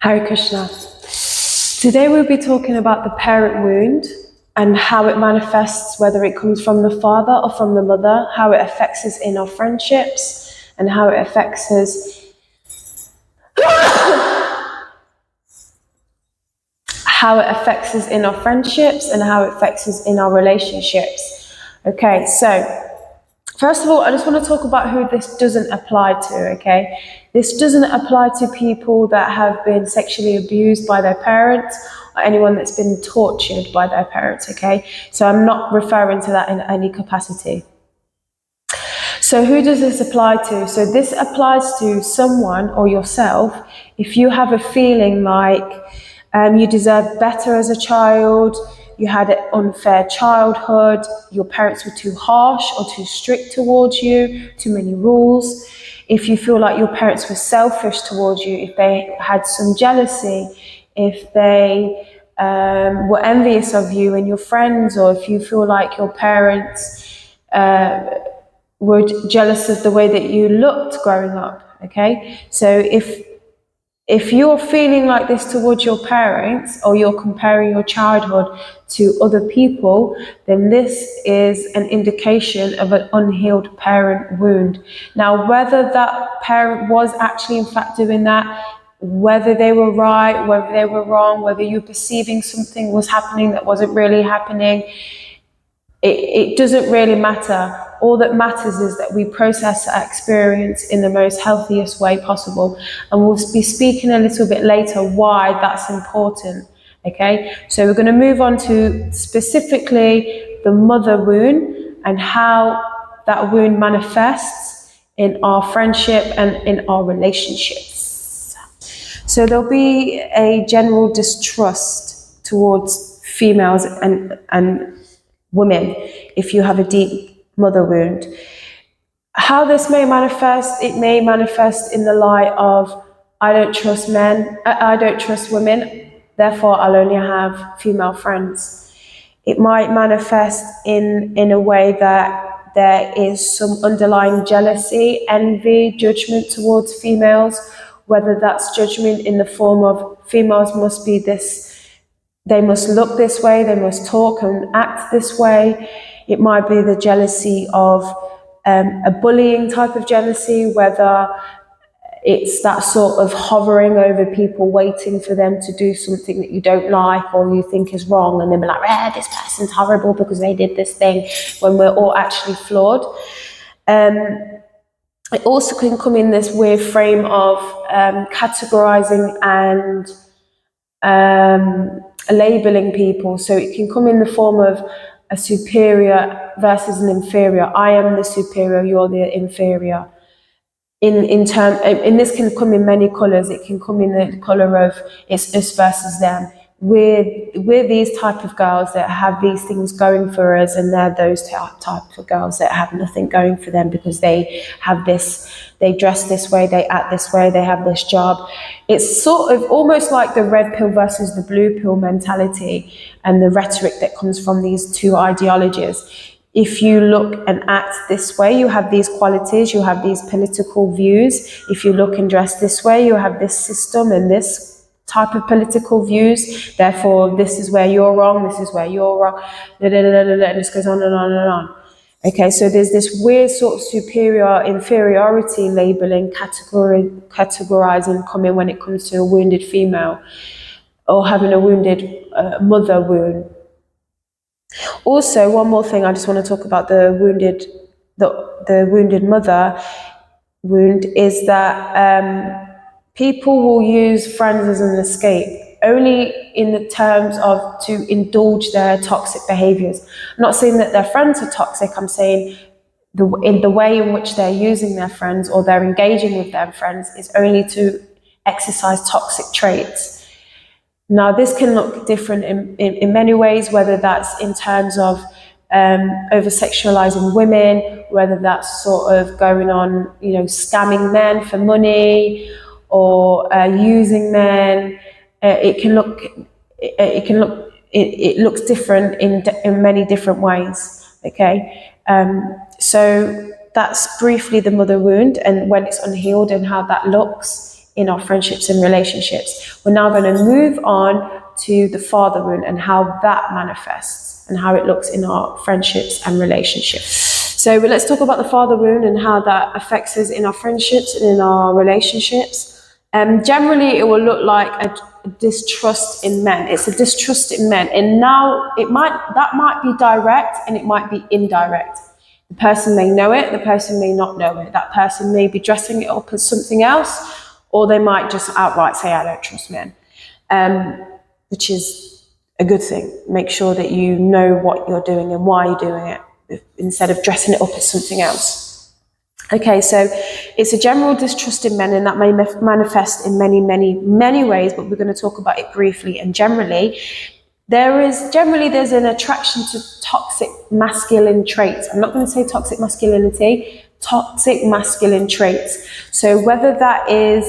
Hare Krishna. Today we'll be talking about the parent wound and how it manifests, whether it comes from the father or from the mother, how it affects us in our friendships, and how it affects us in our friendships and how it affects us in our relationships. Okay, so first of all, I just want to talk about who this doesn't apply to, okay? This doesn't apply to people that have been sexually abused by their parents or anyone that's been tortured by their parents, okay? So I'm not referring to that in any capacity. So who does this apply to? So this applies to someone or yourself if you have a feeling like you deserve better as a child, you had an unfair childhood, your parents were too harsh or too strict towards you, too many rules. If you feel like your parents were selfish towards you, if they had some jealousy, if they were envious of you and your friends, or if you feel like your parents were jealous of the way that you looked growing up, okay? So if you're feeling like this towards your parents, or you're comparing your childhood to other people, then this is an indication of an unhealed parent wound. Now, whether that parent was actually in fact doing that, whether they were right, whether they were wrong, whether you're perceiving something was happening that wasn't really happening, it doesn't really matter. All that matters is that we process our experience in the most healthiest way possible. And we'll be speaking a little bit later why that's important. Okay, so we're going to move on to specifically the mother wound and how that wound manifests in our friendship and in our relationships. So there'll be a general distrust towards females and women if you have a deep mother wound. How this may manifest, it may manifest in the light of, I don't trust men, I don't trust women, therefore I'll only have female friends. It might manifest in a way that there is some underlying jealousy, envy, judgment towards females, whether that's judgment in the form of females must be this, they must look this way, they must talk and act this way. It might be the jealousy of a bullying type of jealousy, whether it's that sort of hovering over people, waiting for them to do something that you don't like or you think is wrong, and then be like, this person's horrible because they did this thing, when we're all actually flawed. It also can come in this weird frame of categorizing and labeling people. So it can come in the form of a superior versus an inferior. I am the superior, you're the inferior. In this can come in many colors. It can come in the color of it's us versus them. We're these type of girls that have these things going for us, and they're those type of girls that have nothing going for them because they have this, they dress this way, they act this way, they have this job. It's sort of almost like the red pill versus the blue pill mentality and the rhetoric that comes from these two ideologies. If you look and act this way, you have these qualities, you have these political views. If you look and dress this way, you have this system and this type of political views. Therefore, this is where you're wrong, this is where you're wrong, and this goes on and on and on. Okay, so there's this weird sort of superior, inferiority labeling, categorizing coming when it comes to a wounded female or having a wounded mother wound. Also, one more thing, I just want to talk about the wounded mother wound is that people will use friends as an escape, only in the terms of to indulge their toxic behaviors. I'm not saying that their friends are toxic, I'm saying in the way in which they're using their friends or they're engaging with their friends is only to exercise toxic traits. Now, this can look different in many ways, whether that's in terms of over-sexualizing women, whether that's sort of going on, scamming men for money or using men. It looks different in many different ways. Okay, so that's briefly the mother wound and when it's unhealed and how that looks in our friendships and relationships. We're now going to move on to the father wound and how that manifests and how it looks in our friendships and relationships. So let's talk about the father wound and how that affects us in our friendships and in our relationships. Generally, it will look like a distrust in men. It's a distrust in men, and now that might be direct and it might be indirect. The person may know it, the person may not know it. That person may be dressing it up as something else, or they might just outright say, I don't trust men, which is a good thing. Make sure that you know what you're doing and why you're doing it, instead of dressing it up as something else. Okay, so it's a general distrust in men, and that may manifest in many, many, many ways, but we're going to talk about it briefly. And generally, there's an attraction to toxic masculine traits. I'm not going to say toxic masculinity, toxic masculine traits. So whether that is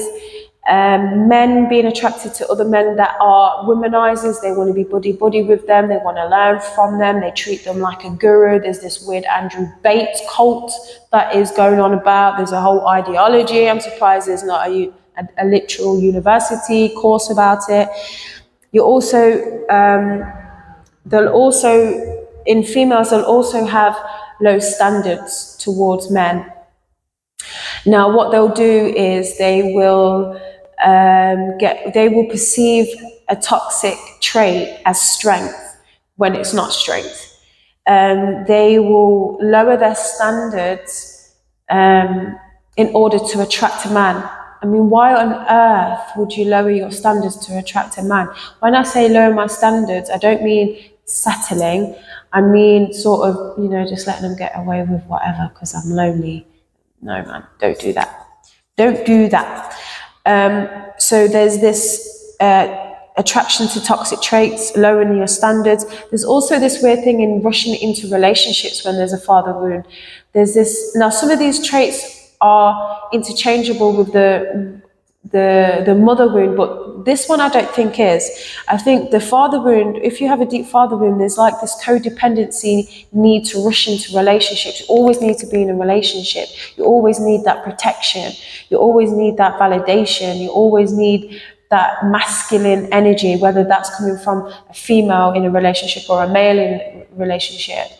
men being attracted to other men that are womanizers, they want to be buddy with them, they want to learn from them, they treat them like a guru. There's this weird Andrew Bates cult that is going on about. There's a whole ideology. I'm surprised there's not a literal university course about it. In females, they'll also have low standards towards men. Now, what they'll do is they will perceive a toxic trait as strength when it's not strength. They will lower their standards in order to attract a man. I mean, why on earth would you lower your standards to attract a man? When I say lower my standards, I don't mean settling. I mean sort of, just letting them get away with whatever because I'm lonely. No, man, don't do that. Don't do that. So there's this attraction to toxic traits, lowering your standards. There's also this weird thing in rushing into relationships when there's a father wound. Now some of these traits are interchangeable with the mother wound, but this one I don't think is. I think the father wound, if you have a deep father wound, there's like this codependency need to rush into relationships. You always need to be in a relationship. You always need that protection. You always need that validation. You always need that masculine energy, whether that's coming from a female in a relationship or a male in a relationship.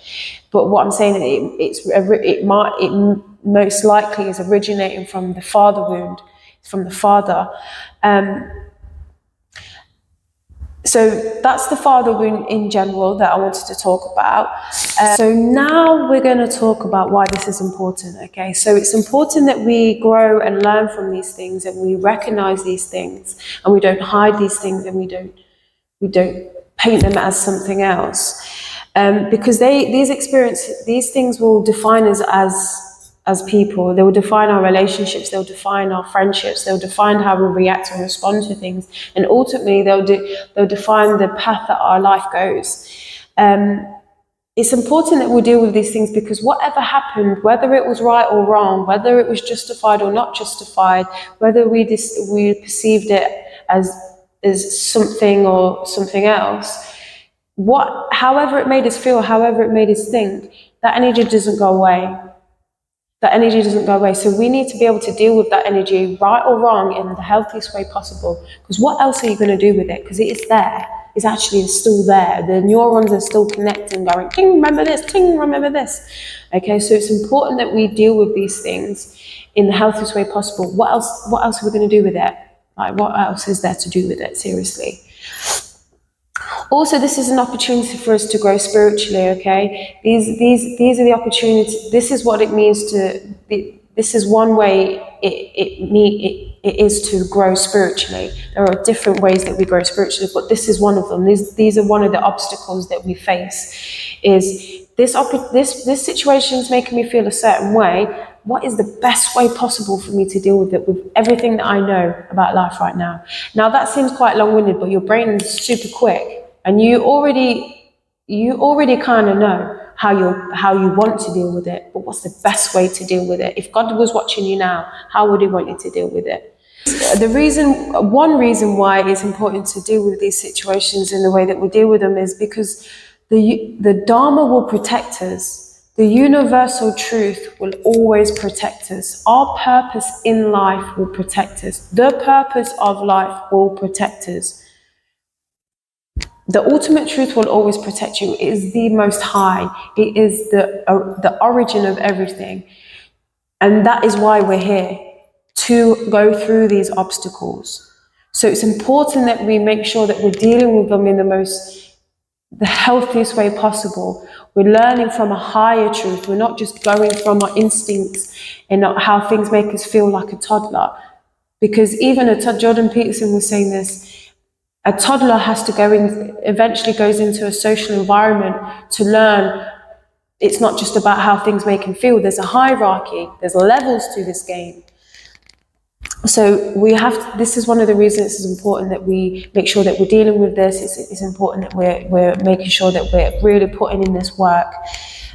But what I'm saying, it most likely is originating from the father wound, from the father. So that's the father wound in general that I wanted to talk about. So now we're going to talk about why this is important, okay? So it's important that we grow and learn from these things, and we recognize these things, and we don't hide these things, and we don't paint them as something else. Because these things will define us as people. They will define our relationships, they'll define our friendships, they'll define how we react and respond to things, and ultimately they'll define the path that our life goes. It's important that we deal with these things, because whatever happened, whether it was right or wrong, whether it was justified or not justified, whether we perceived it as something or something else, however it made us feel, however it made us think, that energy doesn't go away. That energy doesn't go away. So we need to be able to deal with that energy, right or wrong, in the healthiest way possible. Because what else are you going to do with it? Because it is there. It's actually still there. The neurons are still connecting, going, ting, remember this, ting, remember this. Okay, so it's important that we deal with these things in the healthiest way possible. What else are we going to do with it? Like, what else is there to do with it? Seriously. Also, this is an opportunity for us to grow spiritually, okay? These are the opportunities. This is what it means this is one way it is to grow spiritually. There are different ways that we grow spiritually, but this is one of them. These are one of the obstacles that we face. Is this situation is making me feel a certain way. What is the best way possible for me to deal with it, with everything that I know about life right now? Now that seems quite long-winded, but your brain is super quick, and you already kind of know how you want to deal with it. But what's the best way to deal with it? If God was watching you now, how would He want you to deal with it? One reason why it's important to deal with these situations in the way that we deal with them is because the Dharma will protect us. The universal truth will always protect us. Our purpose in life will protect us. The purpose of life will protect us. The ultimate truth will always protect you. It is the most high. It is the origin of everything. And that is why we're here, to go through these obstacles. So it's important that we make sure that we're dealing with them in the healthiest way possible. We're learning from a higher truth. We're not just going from our instincts and how things make us feel like a toddler. Because even Jordan Peterson was saying this, a toddler has to eventually goes into a social environment to learn. It's not just about how things make him feel. There's a hierarchy. There's levels to this game. So this is one of the reasons it's important that we make sure that we're dealing with this. It's important that we're making sure that we're really putting in this work.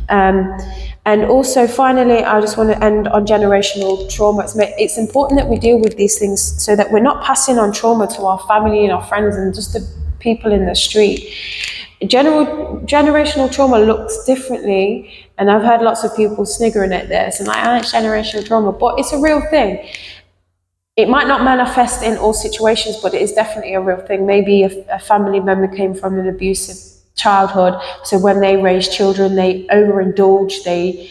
And also, finally, I just want to end on generational trauma. It's important that we deal with these things so that we're not passing on trauma to our family and our friends and just the people in the street. Generational trauma looks differently, and I've heard lots of people sniggering at this and like, it's generational trauma, but it's a real thing. It might not manifest in all situations, but it is definitely a real thing. Maybe a family member came from an abusive childhood, so when they raise children, they overindulge, they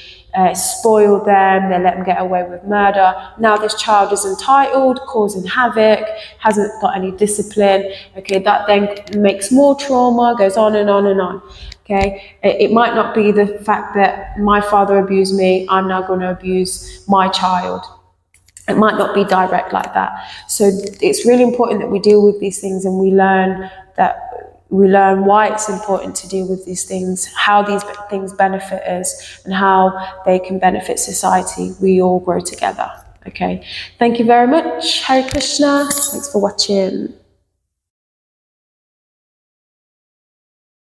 spoil them, they let them get away with murder. Now this child is entitled, causing havoc, hasn't got any discipline. Okay, that then makes more trauma, goes on and on and on. Okay, it might not be the fact that my father abused me, I'm now going to abuse my child. It might not be direct like that. So it's really important that we deal with these things and we learn why it's important to deal with these things, how these things benefit us and how they can benefit society. We all grow together. Okay. Thank you very much. Hare Krishna. Thanks for watching.